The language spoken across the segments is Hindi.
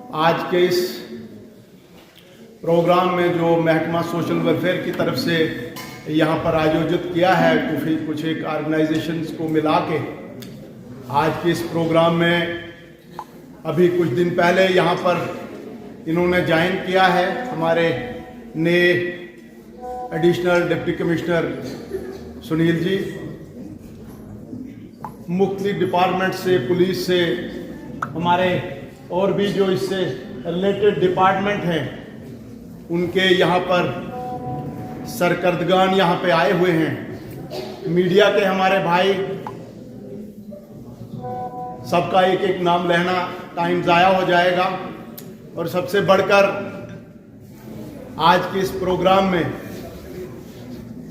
आज के इस प्रोग्राम में जो महकमा सोशल वेलफेयर की तरफ से यहाँ पर आयोजित किया है, कुछ एक ऑर्गेनाइजेशंस को मिला के आज के इस प्रोग्राम में अभी कुछ दिन पहले यहाँ पर इन्होंने ज्वाइन किया है हमारे नए additional deputy commissioner Sunil ji. मुख्तलिफ डिपार्टमेंट से, पुलिस से, हमारे और भी जो इससे रिलेटेड डिपार्टमेंट हैं उनके यहाँ पर सरकर्दगान यहाँ पे आए हुए हैं। मीडिया के हमारे भाई, सबका एक एक नाम लेना टाइम ज़ाया हो जाएगा। और सबसे बढ़कर आज के इस प्रोग्राम में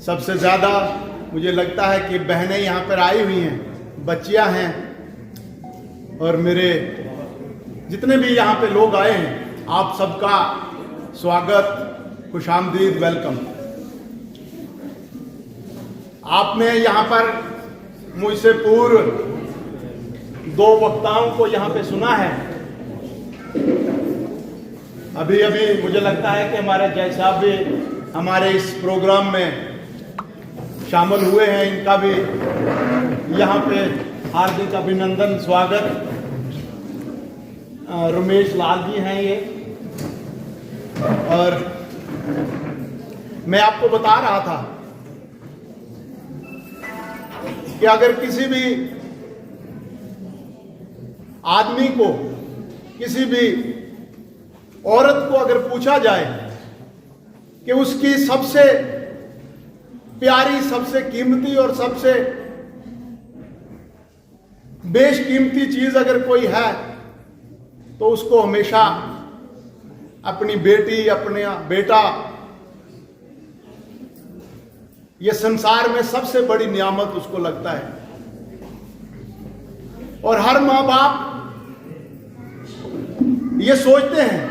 सबसे ज़्यादा मुझे लगता है कि बहनें यहाँ पर आई हुई हैं, बच्चियाँ हैं, और मेरे जितने भी यहाँ पे लोग आए हैं, आप सबका स्वागत, खुशामदीद, वेलकम। आपने यहाँ पर मुझसे पूर्व दो वक्ताओं को यहाँ पे सुना है। अभी अभी मुझे लगता है कि हमारे जय साहब भी हमारे इस प्रोग्राम में शामिल हुए हैं। इनका भी यहाँ पे हार्दिक अभिनंदन, स्वागत। रमेश लाल जी हैं ये। और मैं आपको बता रहा था कि अगर किसी भी आदमी को, किसी भी औरत को अगर पूछा जाए कि उसकी सबसे प्यारी, सबसे कीमती और सबसे बेशकीमती चीज अगर कोई है तो उसको हमेशा अपनी बेटी, अपने बेटा, ये संसार में सबसे बड़ी नियामत उसको लगता है। और हर माँ बाप ये सोचते हैं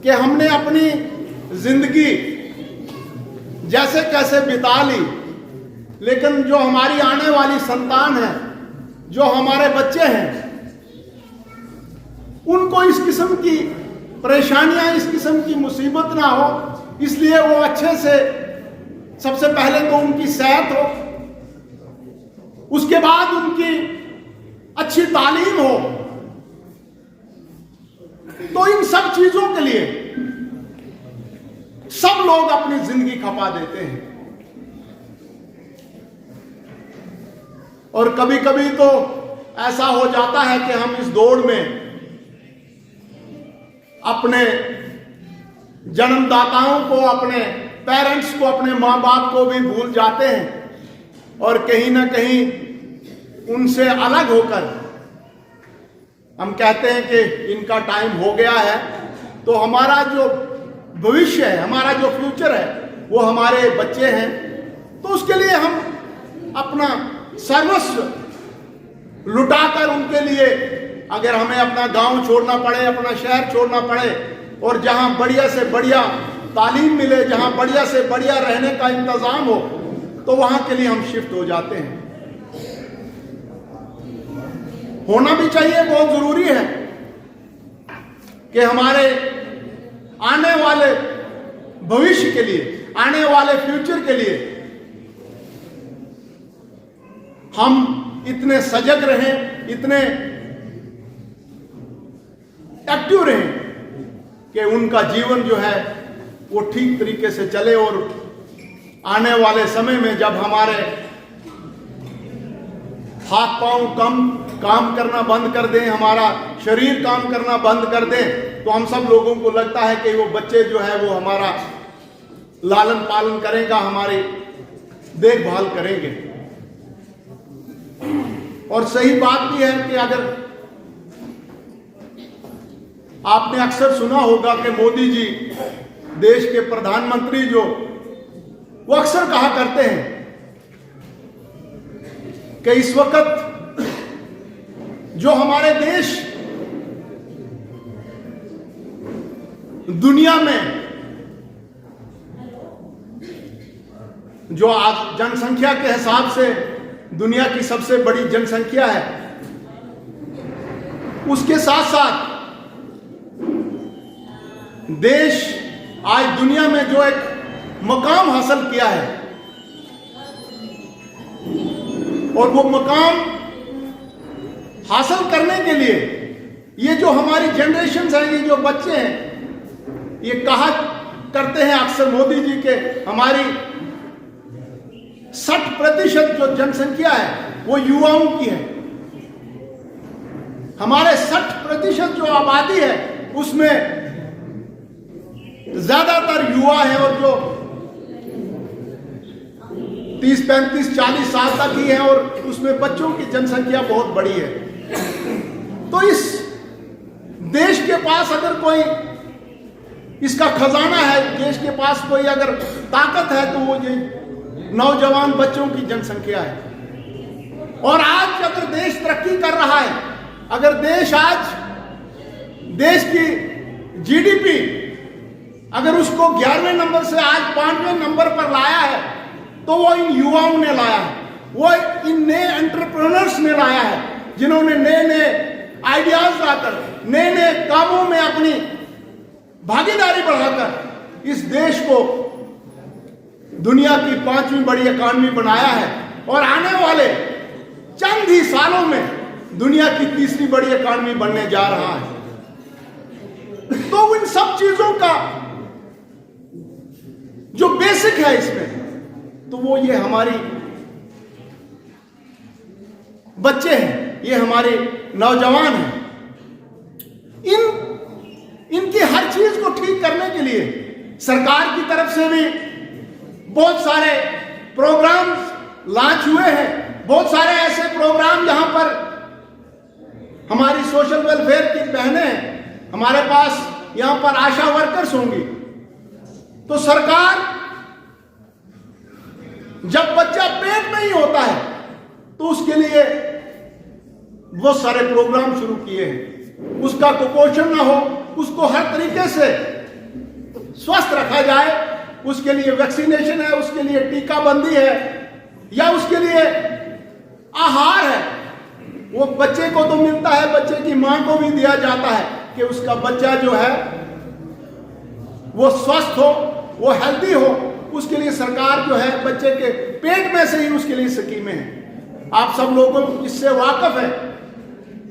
कि हमने अपनी जिंदगी जैसे कैसे बिता ली, लेकिन जो हमारी आने वाली संतान है, जो हमारे बच्चे हैं, उनको इस किस्म की परेशानियां, इस किस्म की मुसीबत ना हो, इसलिए वो अच्छे से, सबसे पहले तो उनकी सेहत हो, उसके बाद उनकी अच्छी तालीम हो। तो इन सब चीजों के लिए सब लोग अपनी जिंदगी खपा देते हैं। और कभी कभी तो ऐसा हो जाता है कि हम इस दौड़ में अपने जन्मदाताओं को, अपने पेरेंट्स को, अपने माँ बाप को भी भूल जाते हैं और कहीं ना कहीं उनसे अलग होकर हम कहते हैं कि इनका टाइम हो गया है। तो हमारा जो भविष्य है, हमारा जो फ्यूचर है, वो हमारे बच्चे हैं। तो उसके लिए हम अपना सर्वस्व लुटाकर उनके लिए, अगर हमें अपना गांव छोड़ना पड़े, अपना शहर छोड़ना पड़े, और जहां बढ़िया से बढ़िया तालीम मिले, जहां बढ़िया से बढ़िया रहने का इंतजाम हो, तो वहां के लिए हम शिफ्ट हो जाते हैं। होना भी चाहिए, बहुत जरूरी है कि हमारे आने वाले भविष्य के लिए, आने वाले फ्यूचर के लिए हम इतने सजग रहें, इतने एक्टिव रहें कि उनका जीवन जो है वो ठीक तरीके से चले। और आने वाले समय में जब हमारे हाथ पांव काम करना बंद कर दें, हमारा शरीर काम करना बंद कर दें, तो हम सब लोगों को लगता है कि वो बच्चे जो है वो हमारा लालन पालन करेगा, हमारी देखभाल करेंगे। और सही बात भी है कि अगर आपने अक्सर सुना होगा कि मोदी जी, देश के प्रधानमंत्री, जो वो अक्सर कहा करते हैं कि इस वक्त जो हमारे देश दुनिया में जो आज जनसंख्या के हिसाब से दुनिया की सबसे बड़ी जनसंख्या है, उसके साथ साथ देश आज दुनिया में जो एक मकाम हासिल किया है, और वो मकाम हासिल करने के लिए ये जो हमारी जनरेशन है, ये जो बच्चे हैं, ये कहा करते हैं अक्सर मोदी जी के हमारी 60% जो जनसंख्या है वो युवाओं की है। हमारे 60% जो आबादी है उसमें ज्यादातर युवा है, और जो 30, 35, 40 साल तक ही है, और उसमें बच्चों की जनसंख्या बहुत बड़ी है। तो इस देश के पास अगर कोई इसका खजाना है, देश के पास कोई अगर ताकत है, तो वो ये नौजवान बच्चों की जनसंख्या है। और आज अगर देश तरक्की कर रहा है, अगर देश आज देश की जीडीपी अगर उसको 11वें नंबर से आज 5वें नंबर पर लाया है, तो वो इन युवाओं ने लाया है, वो इन नए एंटरप्रेन्योर्स ने लाया है, जिन्होंने नए नए आइडियाज लाकर नए नए कामों में अपनी भागीदारी बढ़ाकर इस देश को दुनिया की 5वीं बड़ी इकॉनमी बनाया है, और आने वाले चंद ही सालों में दुनिया की 3री बड़ी इकॉनमी बनने जा रहा है। तो इन सब चीजों का जो बेसिक है इसमें, तो वो ये हमारी बच्चे हैं, ये हमारे नौजवान हैं। इनकी हर चीज को ठीक करने के लिए सरकार की तरफ से भी बहुत सारे प्रोग्राम लॉन्च हुए हैं। बहुत सारे ऐसे प्रोग्राम जहां पर हमारी सोशल वेलफेयर की बहनें हैं, हमारे पास यहां पर आशा वर्कर्स होंगी, तो सरकार जब बच्चा पेट में ही होता है तो उसके लिए बहुत सारे प्रोग्राम शुरू किए हैं। उसका कुपोषण ना हो, उसको हर तरीके से स्वस्थ रखा जाए, उसके लिए वैक्सीनेशन है, उसके लिए टीकाबंदी है, या उसके लिए आहार है। वो बच्चे को तो मिलता है, बच्चे की मां को भी दिया जाता है कि उसका बच्चा जो है वो स्वस्थ हो, वो हेल्दी हो। उसके लिए सरकार जो है बच्चे के पेट में से ही उसके लिए स्कीमें हैं। आप सब लोगों इससे वाकिफ है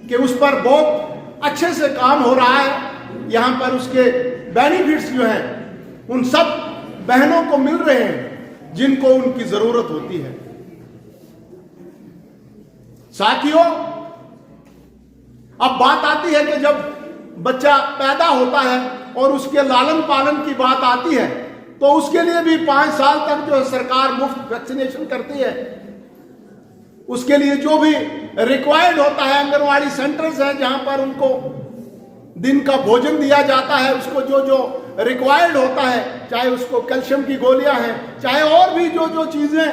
कि उस पर बहुत अच्छे से काम हो रहा है। यहां पर उसके बेनिफिट्स जो हैं उन सब बहनों को मिल रहे हैं जिनको उनकी जरूरत होती है। साथियों, अब बात आती है कि जब बच्चा पैदा होता है और उसके लालन पालन की बात आती है, तो उसके लिए भी 5 साल तक जो सरकार मुफ्त वैक्सीनेशन करती है। उसके लिए जो भी रिक्वायर्ड होता है, आंगनवाड़ी सेंटर्स हैं जहां पर उनको दिन का भोजन दिया जाता है, उसको जो जो रिक्वायर्ड होता है, चाहे उसको कैल्शियम की गोलियां हैं, चाहे और भी जो जो चीजें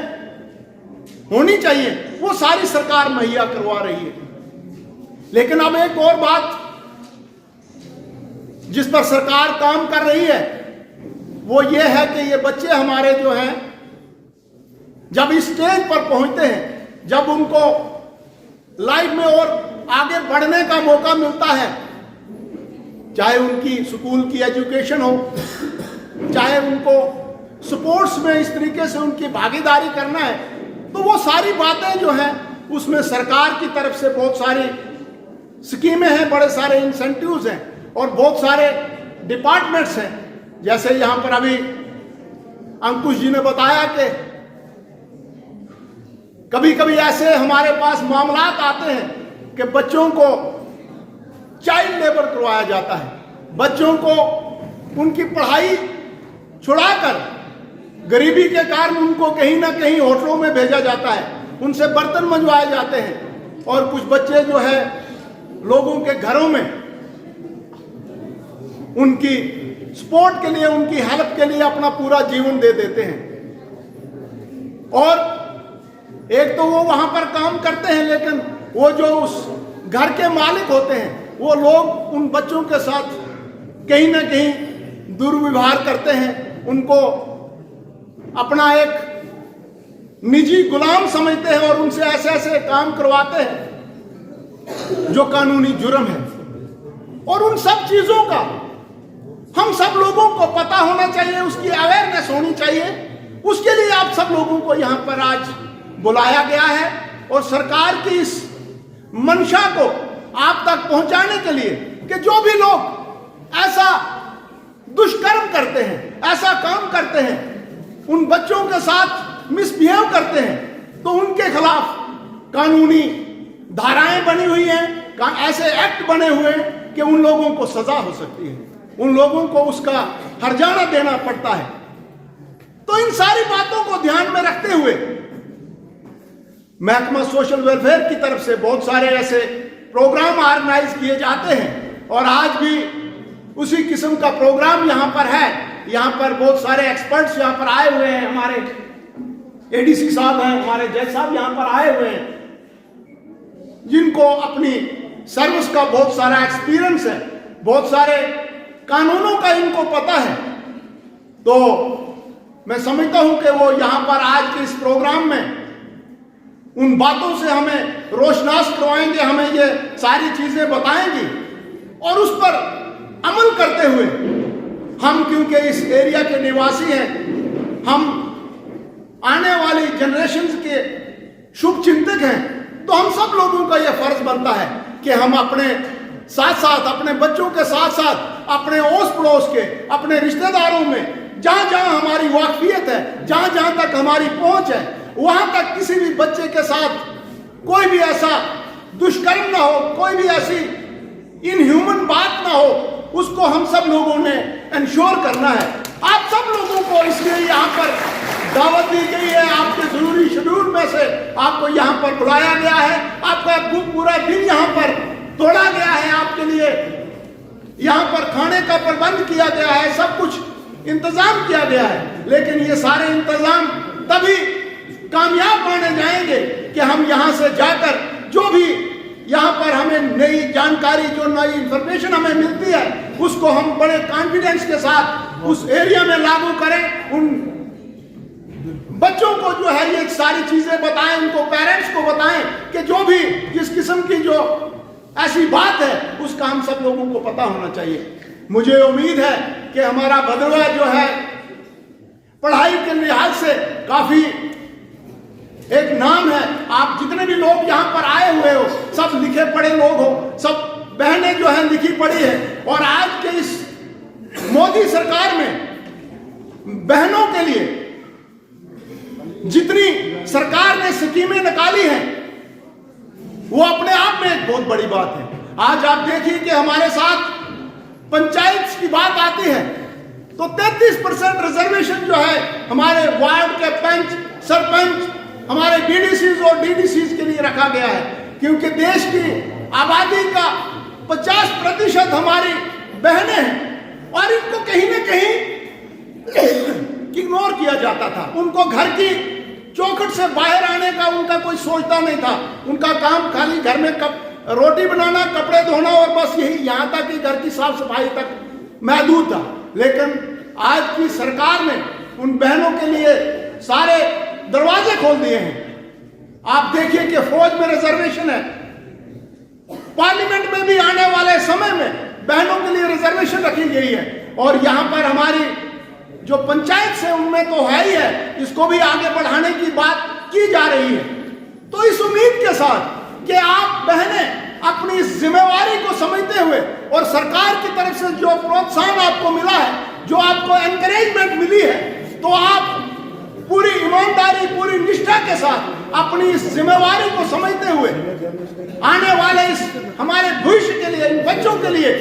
होनी चाहिए, वो सारी सरकार मुहैया करवा रही है। लेकिन अब एक और बात जिस पर सरकार काम कर रही है वो ये है कि ये बच्चे हमारे जो हैं जब इस स्टेज पर पहुंचते हैं, जब उनको लाइफ में और आगे बढ़ने का मौका मिलता है, चाहे उनकी स्कूल की एजुकेशन हो, चाहे उनको स्पोर्ट्स में इस तरीके से उनकी भागीदारी करना है, तो वो सारी बातें जो हैं उसमें सरकार की तरफ से बहुत सारी स्कीमें हैं, बड़े सारे इंसेंटिव्स हैं और बहुत सारे डिपार्टमेंट्स हैं। जैसे यहां पर अभी अंकुश जी ने बताया कि कभी कभी ऐसे हमारे पास मामलात आते हैं कि बच्चों को चाइल्ड लेबर करवाया जाता है, बच्चों को उनकी पढ़ाई छुड़ाकर गरीबी के कारण उनको कहीं ना कहीं होटलों में भेजा जाता है, उनसे बर्तन मंजवाए जाते हैं, और कुछ बच्चे जो है लोगों के घरों में उनकी सपोर्ट के लिए, उनकी हेल्प के लिए अपना पूरा जीवन दे देते हैं। और एक तो वो वहां पर काम करते हैं, लेकिन वो जो उस घर के मालिक होते हैं वो लोग उन बच्चों के साथ कहीं ना कहीं दुर्व्यवहार करते हैं, उनको अपना एक निजी गुलाम समझते हैं और उनसे ऐसे ऐसे काम करवाते हैं जो कानूनी जुर्म है। और उन सब चीजों का हम सब लोगों को पता होना चाहिए, उसकी अवेयरनेस होनी चाहिए। उसके लिए आप सब लोगों को यहां पर आज बुलाया गया है और सरकार की इस मंशा को आप तक पहुंचाने के लिए कि जो भी लोग ऐसा दुष्कर्म करते हैं, ऐसा काम करते हैं, उन बच्चों के साथ मिसबिहेव करते हैं, तो उनके खिलाफ कानूनी धाराएं बनी हुई हैं, ऐसे एक्ट बने हुए हैं कि उन लोगों को सजा हो सकती है, उन लोगों को उसका हर्जाना देना पड़ता है। तो इन सारी बातों को ध्यान में रखते हुए महकमा सोशल वेलफेयर की तरफ से बहुत सारे ऐसे प्रोग्राम ऑर्गेनाइज किए जाते हैं और आज भी उसी किस्म का प्रोग्राम यहां पर है। यहां पर बहुत सारे एक्सपर्ट्स यहां पर आए हुए हैं, हमारे एडीसी साहब हैं, हमारे जज साहब यहां पर आए हुए हैं, जिनको अपनी सर्विस का बहुत सारा एक्सपीरियंस है, बहुत सारे कानूनों का इनको पता है। तो मैं समझता हूं कि वो यहां पर आज के इस प्रोग्राम में उन बातों से हमें रोशनास करवाएंगे, हमें ये सारी चीजें बताएंगी और उस पर अमल करते हुए हम, क्योंकि इस एरिया के निवासी हैं, हम आने वाली जनरेशंस के शुभ चिंतक हैं, तो हम सब लोगों का यह फर्ज बनता है कि हम अपने साथ साथ, अपने बच्चों के साथ साथ, अपने ओस पड़ोस के, अपने रिश्तेदारों में जहां जहां हमारी वाकफियत है, जहां जहां तक हमारी पहुंच है, वहां तक किसी भी बच्चे के साथ कोई भी ऐसा दुष्कर्म ना हो, कोई भी ऐसी इनह्यूमन बात ना हो, उसको हम सब लोगों ने इंश्योर करना है। आप सब लोगों को इसलिए यहाँ पर दावत दी गई है, आपके जरूरी शेड्यूल में से आपको यहाँ पर बुलाया गया है, आपका पूरा दिन यहाँ पर तोड़ा गया है, आपके लिए यहाँ पर खाने का प्रबंध किया गया है, सब कुछ इंतजाम किया गया है। लेकिन ये सारे इंतजाम तभी कामयाब माने जाएंगे कि हम यहाँ से जाकर जो भी यहाँ पर हमें नई जानकारी, जो नई इंफॉर्मेशन हमें मिलती है, उसको हम बड़े कॉन्फिडेंस के साथ उस एरिया में लागू करें, उन बच्चों को जो है ये सारी चीजें बताएं, उनको पेरेंट्स को बताएं कि जो भी जिस किस्म की जो ऐसी बात है उसका हम सब लोगों को पता होना चाहिए। मुझे उम्मीद है कि हमारा भदरवा जो है पढ़ाई के लिहाज से काफी एक नाम है। आप जितने भी लोग यहाँ पर आए हुए हो, सब लिखे पढ़े लोग हो, सब बहनें जो है लिखी पढ़ी है, और आज के इस मोदी सरकार में बहनों के लिए जितनी सरकार ने स्कीमें निकाली हैं वो अपने आप में एक बहुत बड़ी बात है। आज आप देखिए कि हमारे साथ पंचायत की बात आती है तो 33% रिजर्वेशन जो है हमारे वार्ड के पंच, सरपंच, हमारे बीडीसीज और डीडीसीज के लिए रखा गया है, क्योंकि देश की आबादी का 50% हमारी बहनें हैं और इनको कहीं ना कहीं इग्नोर किया जाता था। उनको घर की चौखट से बाहर आने का उनका कोई सोचता नहीं था। उनका काम खाली घर में रोटी बनाना, कपड़े धोना और बस यही, यहाँ तक कि घर की साफ सफाई तक महदूद था। लेकिन आज की सरकार ने उन बहनों के लिए सारे दरवाजे खोल दिए हैं। आप देखिए कि फौज में रिजर्वेशन है, पार्लियामेंट में भी आने वाले समय में बहनों के लिए रिजर्वेशन रखी गई है, और यहां पर हमारी जो पंचायत से उनमें तो है ही है, इसको भी आगे बढ़ाने की बात की जा रही है। तो इस उम्मीद के साथ कि आप बहनें अपनी इस जिम्मेवारी को समझते हुए और सरकार की तरफ से जो प्रोत्साहन आपको मिला है, जो आपको एनकरेजमेंट मिली है, तो आप पूरी ईमानदारी, पूरी निष्ठा के साथ अपनी इस जिम्मेवारी को समझते हुए आने वाले इस हमारे भविष्य के लिए, इन बच्चों के लिए